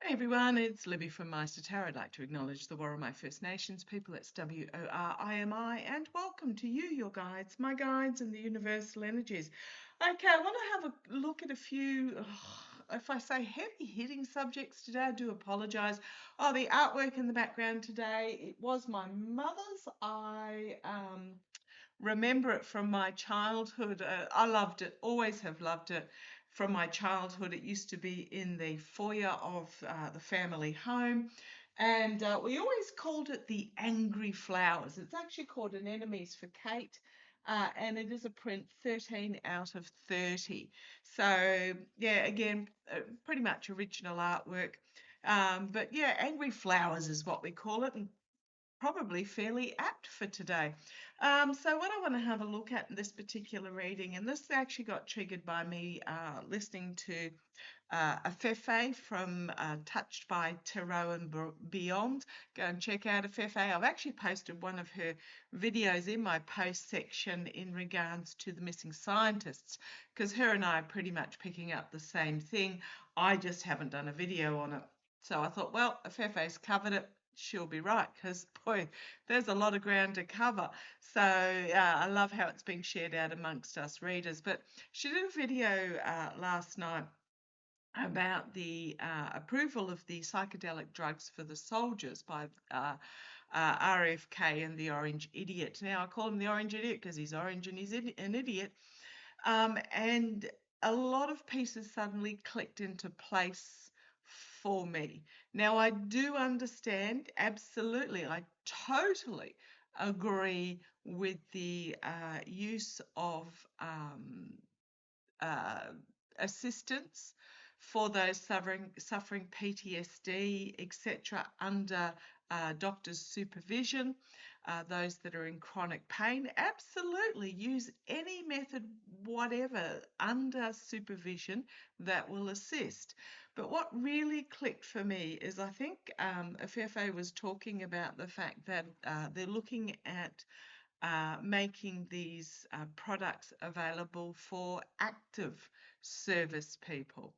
Hey everyone, it's Libby from Maighstirtarot. Tarot. I'd like to acknowledge the Worimi First Nations people. That's WORIMI, and welcome to you, your guides, my guides, and the universal energies. Okay, I want to have a look at a few, if I say heavy-hitting subjects today, I do apologise. Oh, the artwork in the background today, it was my mother's. I remember it from my childhood. I loved it, always have loved it from my childhood. It used to be in the foyer of the family home, and we always called it the Angry Flowers. It's actually called An Enemies for Kate. And it is a print 13 out of 30. So, yeah, again, pretty much original artwork. But yeah, Angry Flowers is what we call it, and probably fairly apt for today. So what I want to have a look at in this particular reading, and this actually got triggered by me listening to a Fefe from Touched by Tarot and Beyond. Go and check out a Fefe. I've actually posted one of her videos in my post section in regards to the missing scientists, because her and I are pretty much picking up the same thing. I just haven't done a video on it. So I thought, well, a Fefe's covered it. She'll be right, because boy, there's a lot of ground to cover. So I love how it's being shared out amongst us readers. But she did a video last night about the approval of the psychedelic drugs for the soldiers by RFK and the Orange Idiot. Now, I call him the Orange Idiot because he's orange and he's an idiot. And a lot of pieces suddenly clicked into place for me. Now, I do understand, absolutely, I totally agree with the use of assistance for those suffering PTSD, etc., under doctor's supervision, those that are in chronic pain. Absolutely use any method, whatever, under supervision that will assist. But what really clicked for me is, I think Afefe was talking about the fact that they're looking at making these products available for active service people.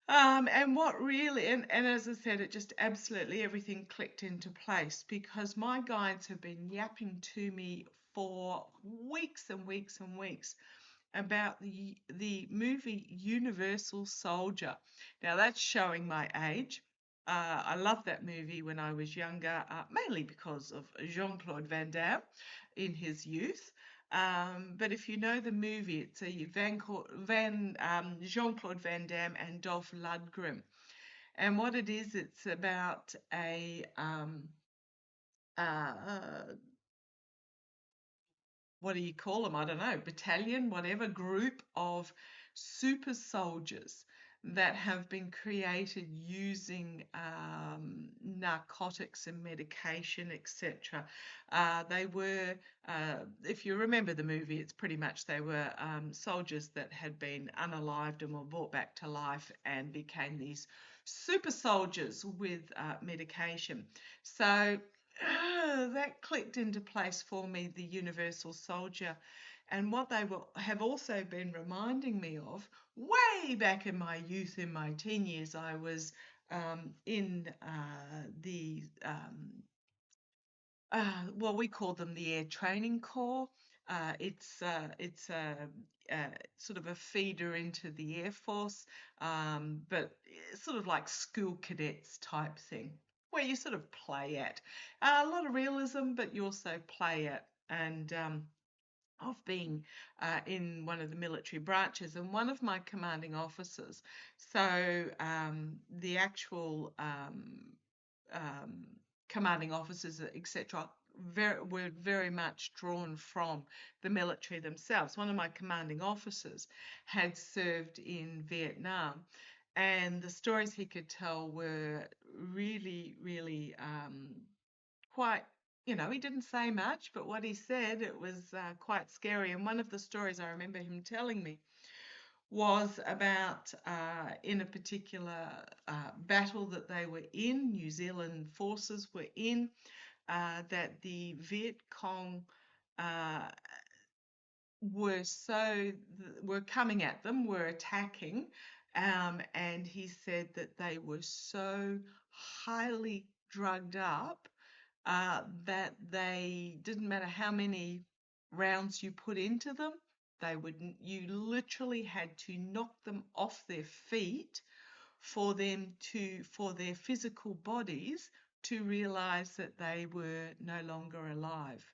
And what really, and as I said, it just absolutely everything clicked into place, because my guides have been yapping to me for weeks and weeks and weeks about the movie Universal Soldier. Now that's showing my age. I loved that movie when I was younger, mainly because of Jean-Claude Van Damme in his youth. But if you know the movie, it's a Jean-Claude Van Damme and Dolph Lundgren. And what it is, it's about a what do you call them? I don't know, battalion, whatever, group of super soldiers that have been created using narcotics and medication, etc. They were, if you remember the movie, it's pretty much they were soldiers that had been unalived and were brought back to life and became these super soldiers with medication. So that clicked into place for me, the Universal Soldier. And what they have also been reminding me of, way back in my youth, in my teen years, I was in the, well, we call them the Air Training Corps. It's sort of a feeder into the Air Force, but sort of like school cadets type thing, where you sort of play at. A lot of realism, but you also play at. And of being in one of the military branches, and one of my commanding officers, so the actual commanding officers, etc., were very much drawn from the military themselves. One of my commanding officers had served in Vietnam, and the stories he could tell were really, really quite, he didn't say much, but what he said, it was quite scary. And one of the stories I remember him telling me was about in a particular battle that they were in, New Zealand forces were in, that the Viet Cong were coming at them, were attacking, And he said that they were so highly drugged up that they didn't matter how many rounds you put into them, you literally had to knock them off their feet for their physical bodies to realize that they were no longer alive.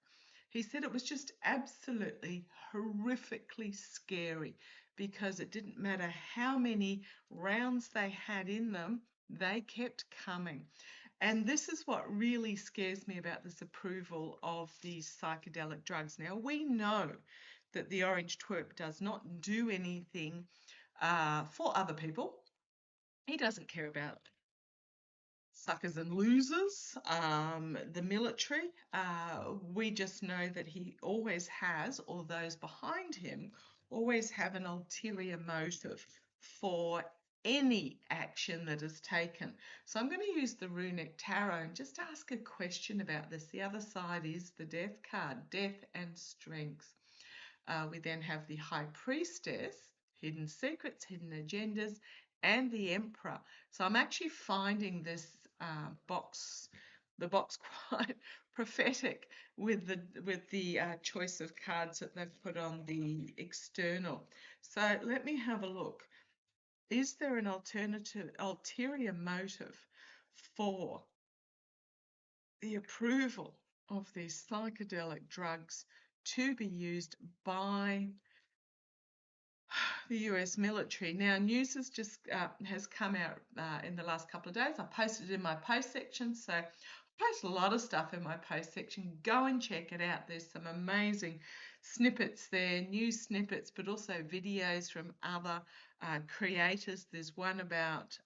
He said it was just absolutely horrifically scary because it didn't matter how many rounds they had in them, they kept coming. And this is what really scares me about this approval of these psychedelic drugs. Now, we know that the orange twerp does not do anything for other people. He doesn't care about suckers and losers, the military. We just know that he always has, or those behind him, always have an ulterior motive for any action that is taken. So I'm going to use the runic tarot and just ask a question about this. The other side is the death card, death and strength. We then have the high priestess, hidden secrets, hidden agendas, and the emperor. So I'm actually finding this the box quite prophetic with the choice of cards that they've put on the external. So let me have a look. Is there an ulterior motive for the approval of these psychedelic drugs to be used by the US military? Now, news has come out in the last couple of days. I posted it in my post section, so I post a lot of stuff in my post section. Go and check it out. There's some amazing snippets there, news snippets, but also videos from other creators. There's one about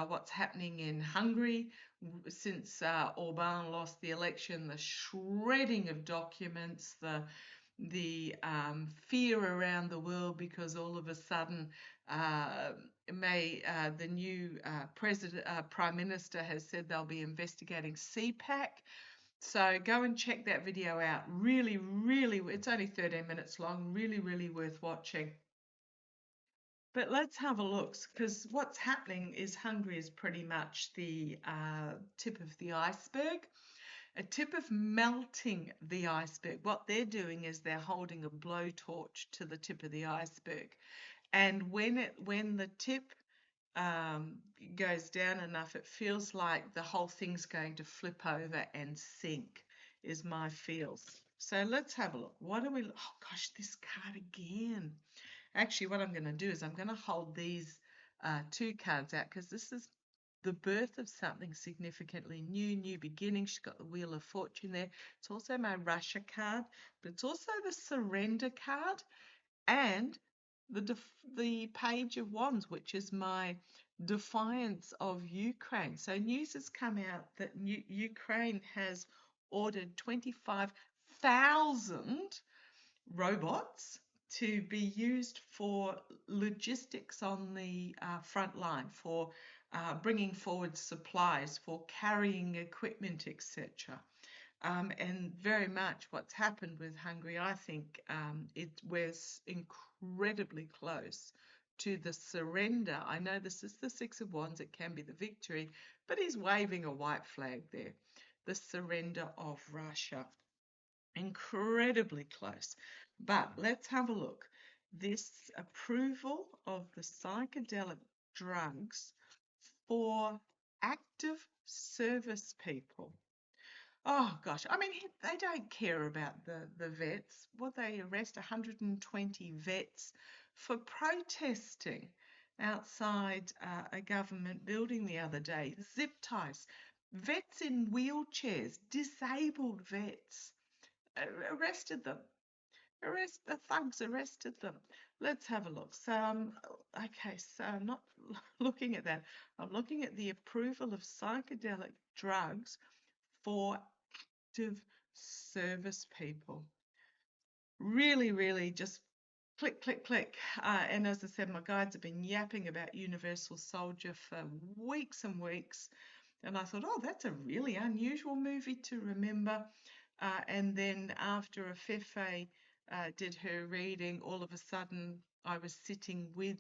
what's happening in Hungary since Orban lost the election, the shredding of documents, the fear around the world because all of a sudden the new Prime Minister has said they'll be investigating CPAC. So go and check that video out. Really, really, it's only 13 minutes long. Really, really worth watching. But let's have a look, because what's happening is Hungary is pretty much the tip of the iceberg. A tip of melting the iceberg. What they're doing is they're holding a blowtorch to the tip of the iceberg. And when the tip goes down enough, it feels like the whole thing's going to flip over and sink, is my feels. So let's have a look. Oh gosh, this card again. Actually, what I'm going to do is I'm going to hold these two cards out because this is the birth of something significantly new beginning. She's got the Wheel of Fortune there. It's also my Russia card, but it's also the Surrender card and the Page of Wands, which is my defiance of Ukraine. So news has come out that Ukraine has ordered 25,000 robots to be used for logistics on the front line, for bringing forward supplies, for carrying equipment, etc. And very much what's happened with Hungary, I think it was incredibly close to the surrender. I know this is the Six of Wands, it can be the victory, but he's waving a white flag there. The surrender of Russia. Incredibly close. But let's have a look. This approval of the psychedelic drugs for active service people. Oh gosh, I mean, they don't care about the vets. Well, they arrest 120 vets for protesting outside a government building the other day. Zip ties, vets in wheelchairs, disabled vets, arrested them. The thugs arrested them. Let's have a look. So, okay, so I'm not looking at that. I'm looking at the approval of psychedelic drugs for active service people. Really, really just click, click, click. And as I said, my guides have been yapping about Universal Soldier for weeks and weeks. And I thought, oh, that's a really unusual movie to remember. And then after Afefe did her reading, all of a sudden I was sitting with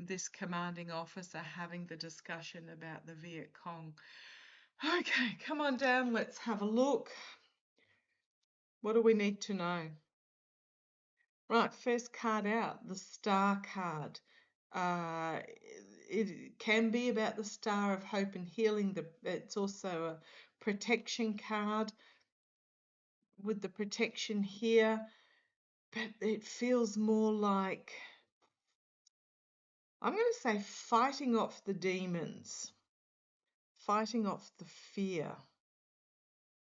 this commanding officer having the discussion about the Viet Cong. Okay, come on down, let's have a look. What do we need to know? Right, first card out, the Star card. It can be about the Star of Hope and Healing. It's also a protection card with the protection here, but it feels more like, I'm going to say, fighting off the demons, fighting off the fear,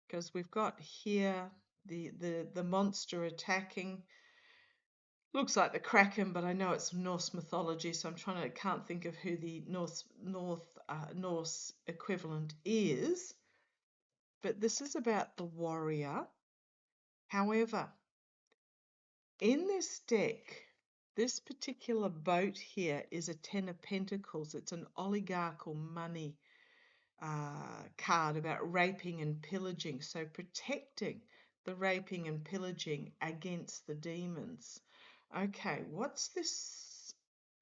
because we've got here the monster attacking. Looks like the Kraken, but I know it's Norse mythology, so can't think of who the Norse equivalent is. But this is about the warrior. However, in this deck, this particular boat here is a Ten of Pentacles. It's an oligarchical money card about raping and pillaging. So protecting the raping and pillaging against the demons. Okay, what's this?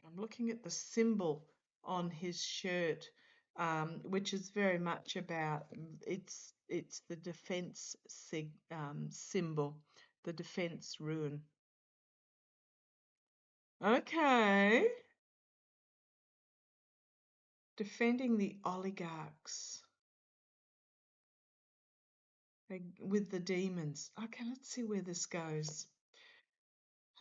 I'm looking at the symbol on his shirt, which is very much about, it's the defense symbol, the defense rune. Okay. Defending the oligarchs with the demons. Okay, let's see where this goes.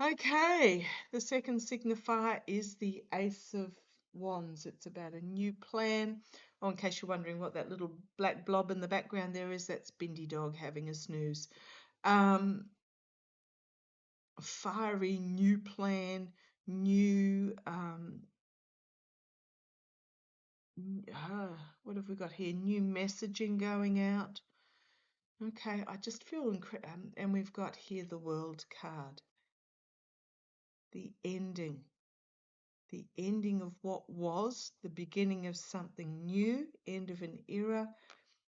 Okay, the second signifier is the Ace of Wands. It's about a new plan. Oh, in case you're wondering what that little black blob in the background there is, that's Bindi Dog having a snooze. Fiery new plan, new what have we got here? New messaging going out. Okay, I just feel and we've got here the World card. The ending of what was, the beginning of something new, end of an era.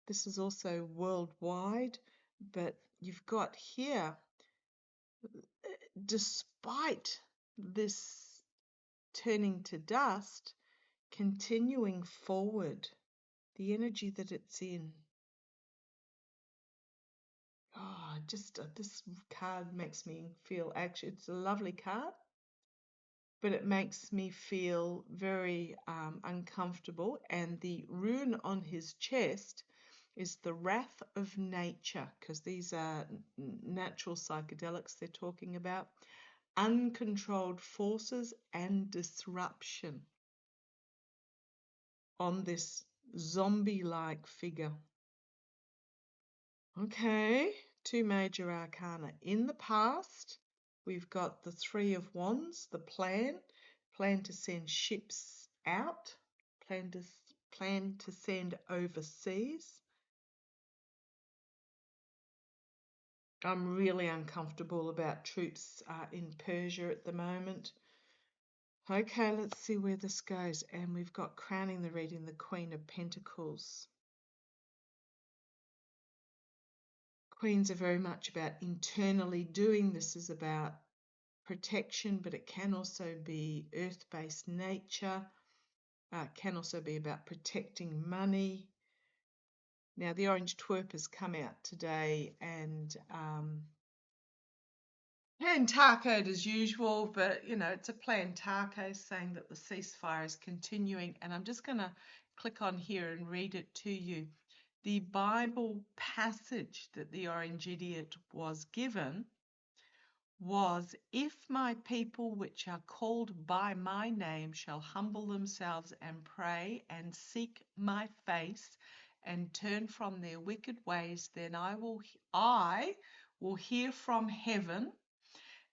This is also worldwide, but you've got here, despite this turning to dust, continuing forward, the energy that it's in. Oh, just this card makes me feel, actually, it's a lovely card, but it makes me feel very uncomfortable. And the rune on his chest is the Wrath of Nature, because these are natural psychedelics they're talking about. Uncontrolled forces and disruption on this zombie-like figure. Okay, two major arcana. In the past, we've got the Three of Wands, the plan to send ships out, plan to send overseas. I'm really uncomfortable about troops in Persia at the moment. Okay, let's see where this goes. And we've got crowning the reading, the Queen of Pentacles. Queens are very much about internally doing. This is about protection, but it can also be earth-based nature. Can also be about protecting money. Now, the orange twerp has come out today and tacoed as usual, but it's a plan taco saying that the ceasefire is continuing. And I'm just going to click on here and read it to you. The Bible passage that the orange idiot was given was, if my people which are called by my name shall humble themselves and pray and seek my face and turn from their wicked ways, then I will hear from heaven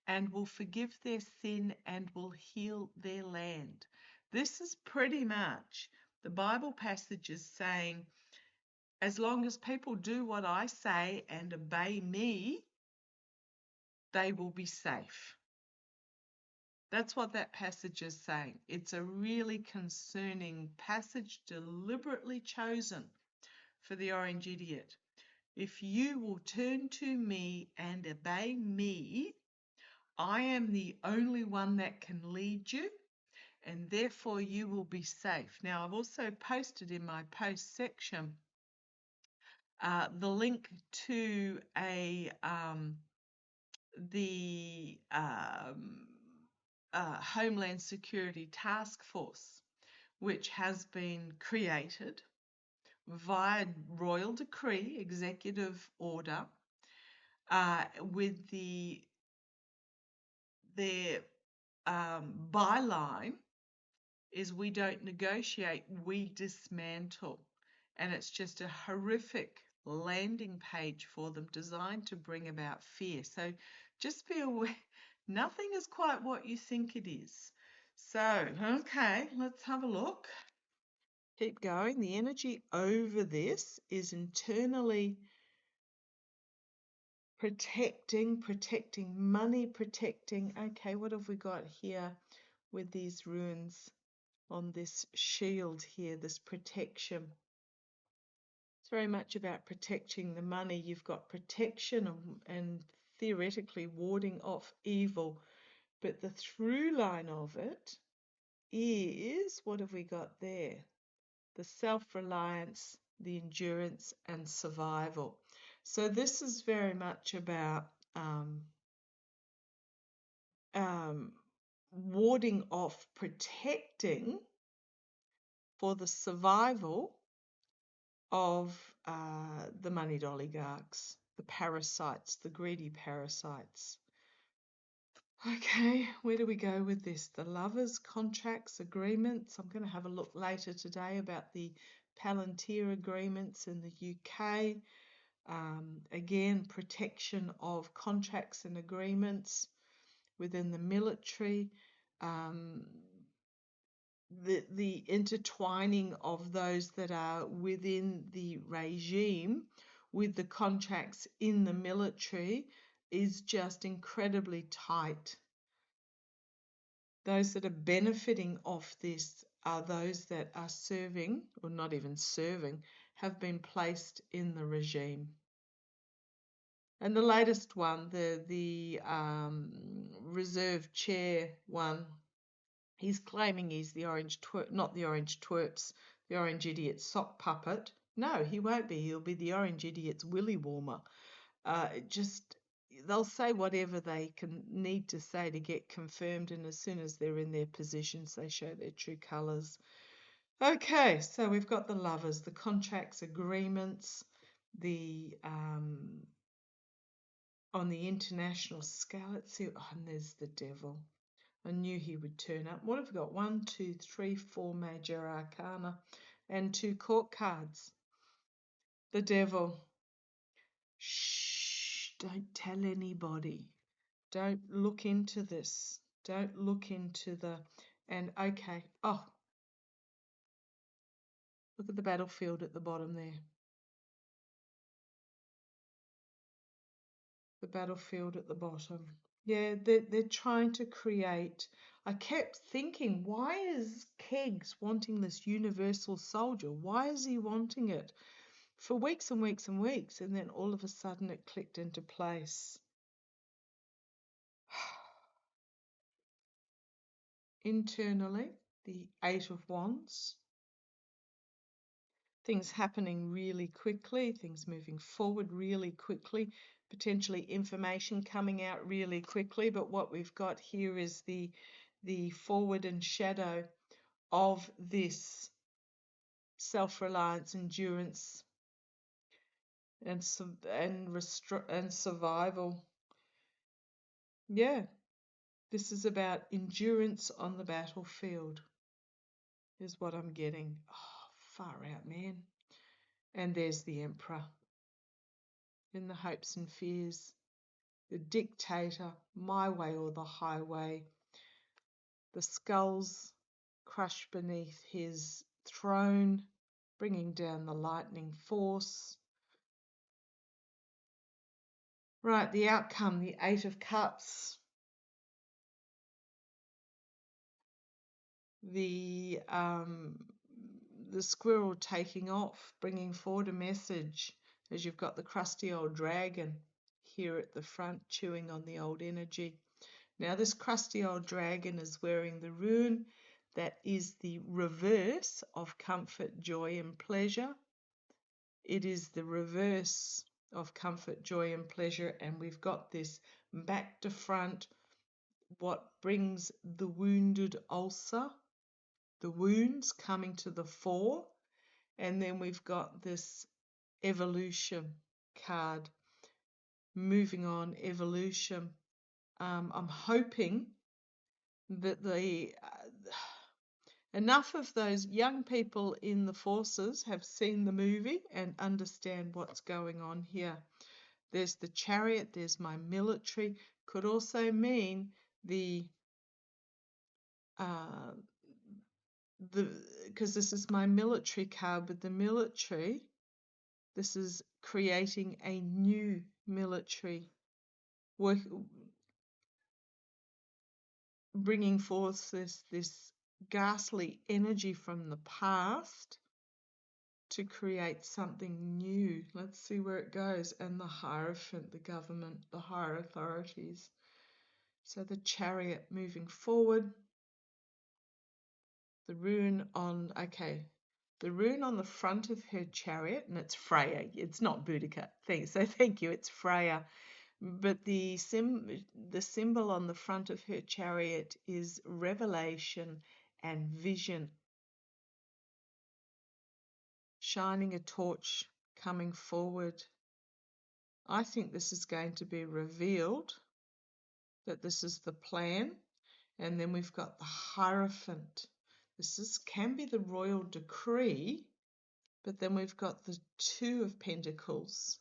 and will forgive their sin and will heal their land. This is pretty much the Bible passage is saying, as long as people do what I say and obey me, they will be safe. That's what that passage is saying. It's a really concerning passage, deliberately chosen for the orange idiot. If you will turn to me and obey me, I am the only one that can lead you, and therefore you will be safe. Now, I've also posted in my post section the link to the Homeland Security Task Force, which has been created via royal decree, executive order, with their byline is "we don't negotiate, we dismantle." And it's just a horrific landing page for them designed to bring about fear. So just be aware, nothing is quite what you think it is. So, okay, let's have a look. Keep going. The energy over this is internally protecting money, protecting. Okay, what have we got here with these runes on this shield here, this protection? It's very much about protecting the money. You've got protection and theoretically warding off evil, but the through line of it is, what have we got there? The self-reliance, the endurance, and survival. So this is very much about warding off, protecting for the survival of the moneyed oligarchs, the parasites, the greedy parasites. Okay, where do we go with this? The lovers, contracts, agreements. I'm going to have a look later today about the Palantir agreements in the UK. Again, protection of contracts and agreements within the military. The intertwining of those that are within the regime with the contracts in the military is just incredibly tight. Those that are benefiting off this are those that are serving, or not even serving, have been placed in the regime. And the latest one, the reserve chair one, he's claiming he's the orange twerp, not the orange twerps, the orange idiot sock puppet. No, he won't be. He'll be the orange idiot's willy warmer. They'll say whatever they need to say to get confirmed, and as soon as they're in their positions, they show their true colours. Okay, so we've got the lovers, the contracts, agreements, the on the international scale. Let's see. Oh, and there's the devil. I knew he would turn up. What have we got? 1, 2, 3, 4 major arcana and 2 court cards. The devil. Shh, don't tell anybody. Don't look into this. Don't look into the... And okay. Oh, look at the battlefield at the bottom there. The battlefield at the bottom. Yeah, they're trying to create... I kept thinking, why is Keggs wanting this universal soldier? Why is he wanting it? For weeks and weeks and weeks, and then all of a sudden it clicked into place. Internally, the 8 of Wands. Things happening really quickly, things moving forward really quickly, potentially information coming out really quickly. But what we've got here is the forward and shadow of this self-reliance, endurance, and survival. Yeah, this is about endurance on the battlefield, is what I'm getting. Oh, far out, man. And there's the Emperor. In the hopes and fears, the dictator, my way or the highway, the skulls crushed beneath his throne, bringing down the lightning force. Right, the outcome, the 8 of Cups, the squirrel taking off, bringing forward a message, as you've got the crusty old dragon here at the front chewing on the old energy. Now this crusty old dragon is wearing the rune that is the reverse of comfort, joy, and pleasure. It is the reverse of comfort, joy, and pleasure, and we've got this back to front, what brings the wounded ulcer, the wounds coming to the fore, and then we've got this evolution card, moving on, evolution. I'm hoping that enough of those young people in the forces have seen the movie and understand what's going on here. There's the Chariot, there's my military. Could also mean because this is my military card with the military, this is creating a new military, work, bringing forth this ghastly energy from the past to create something new. Let's see where it goes. And the Hierophant, the government, the higher authorities. So the Chariot moving forward. The rune on, the rune on the front of her chariot, and it's Freya. It's not Boudica. Thank you. It's Freya. But the symbol on the front of her chariot is revelation and vision. Shining a torch, coming forward. I think this is going to be revealed, that this is the plan. And then we've got the Hierophant. Can be the royal decree, but then we've got the Two of Pentacles.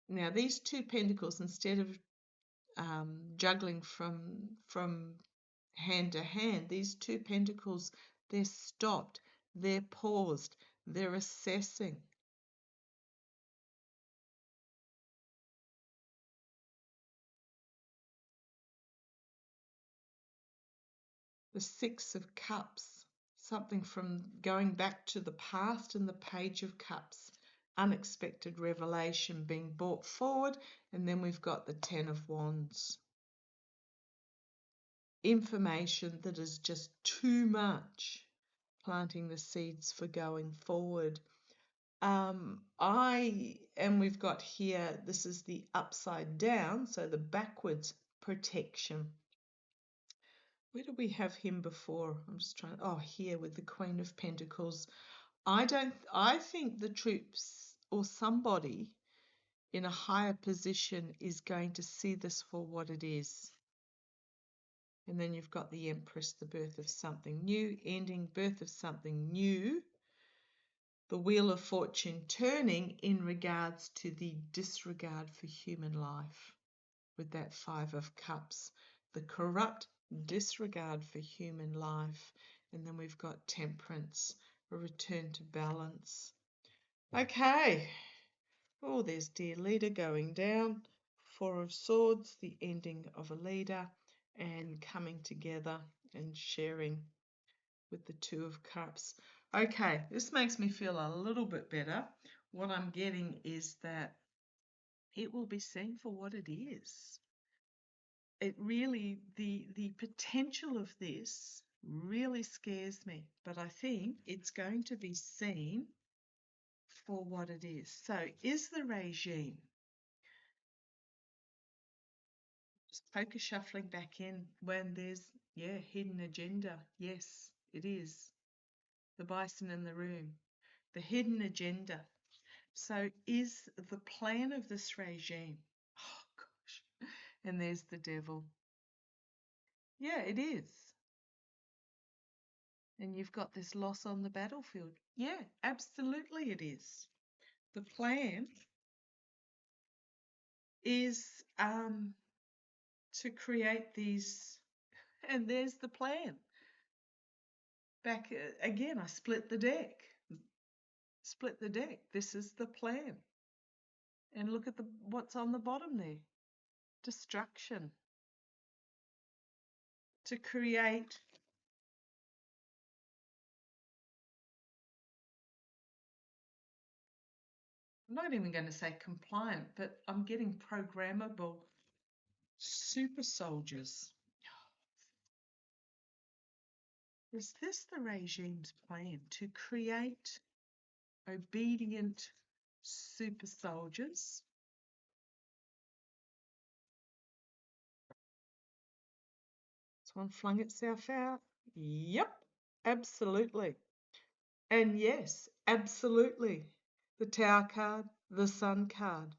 Now these Two Pentacles, instead of juggling from hand to hand, these Two Pentacles, they're stopped, they're paused, they're assessing. The Six of Cups, something from going back to the past, and the Page of Cups, unexpected revelation being brought forward, and then we've got the Ten of Wands. Information that is just too much, planting the seeds for going forward. We've got here, this is the upside down, so the backwards protection. Where do we have him before? I'm just trying, here with the Queen of Pentacles. I think the troops or somebody in a higher position is going to see this for what it is. And then you've got the Empress, the birth of something new, ending, birth of something new. The Wheel of Fortune turning in regards to the disregard for human life with that Five of Cups. The corrupt disregard for human life. And then we've got Temperance, a return to balance. Okay. Oh, there's Dear Leader going down. Four of Swords, the ending of a leader, and coming together and sharing with the Two of Cups. Okay, this makes me feel a little bit better. What I'm getting is that it will be seen for what it is. It really, the potential of this really scares me, but I think it's going to be seen for what it is. So is the regime, just poker shuffling back in when there's, hidden agenda. Yes, it is. The bison in the room, the hidden agenda. So is the plan of this regime, oh gosh, and there's the devil. Yeah, it is. And you've got this loss on the battlefield. Yeah, absolutely it is. The plan is to create these, and there's the plan. Back again, I split the deck. Split the deck. This is the plan. And look at what's on the bottom there. Destruction. To create, I'm not even going to say compliant, but I'm getting programmable super soldiers. Is this the regime's plan to create obedient super soldiers? This one flung itself out. Yep, absolutely. And yes, absolutely. The Tower card, the Sun card.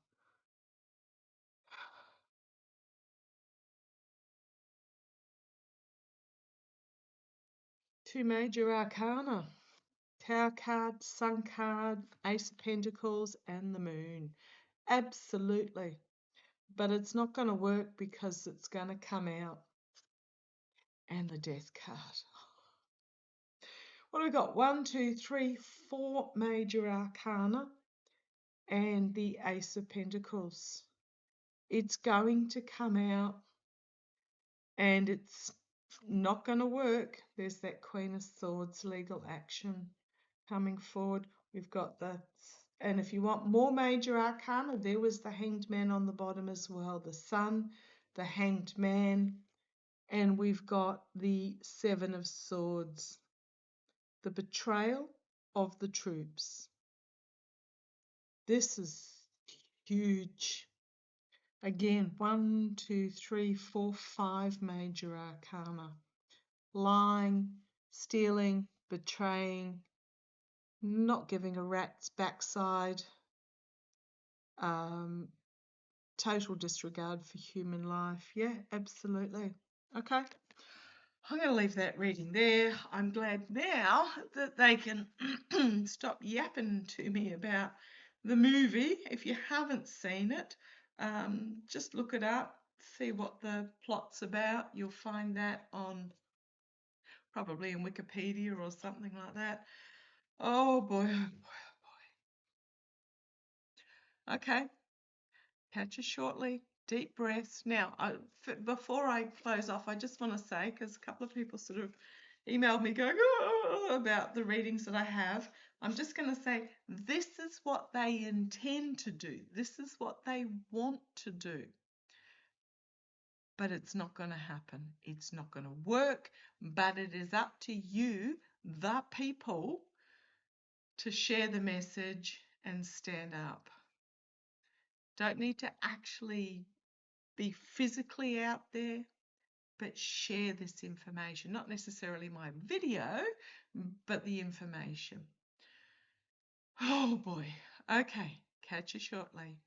Two major arcana. Tower card, Sun card, Ace of Pentacles, and the Moon. Absolutely. But it's not going to work because it's going to come out. And the Death card. What have we got? 1, 2, 3, 4 major arcana and the Ace of Pentacles. It's going to come out and it's not going to work. There's that Queen of Swords legal action coming forward. We've got the, and if you want more major arcana, there was the Hanged Man on the bottom as well. The Sun, the Hanged Man, and we've got the Seven of Swords. The betrayal of the troops. This is huge. Again, 1, 2, 3, 4, 5 major arcana. Lying, stealing, betraying, not giving a rat's backside, total disregard for human life. Yeah, absolutely. Okay. I'm going to leave that reading there. I'm glad now that they can stop yapping to me about the movie. If you haven't seen it, just look it up, see what the plot's about. You'll find that on probably in Wikipedia or something like that. Oh boy, oh boy, oh boy. Okay, catch you shortly. Deep breaths. Now, before I close off, I just want to say, because a couple of people sort of emailed me going about the readings that I have, I'm just going to say this is what they intend to do. This is what they want to do. But it's not going to happen. It's not going to work. But it is up to you, the people, to share the message and stand up. Don't need to actually be physically out there, but share this information. Not necessarily my video, but the information. Oh boy. Okay, catch you shortly.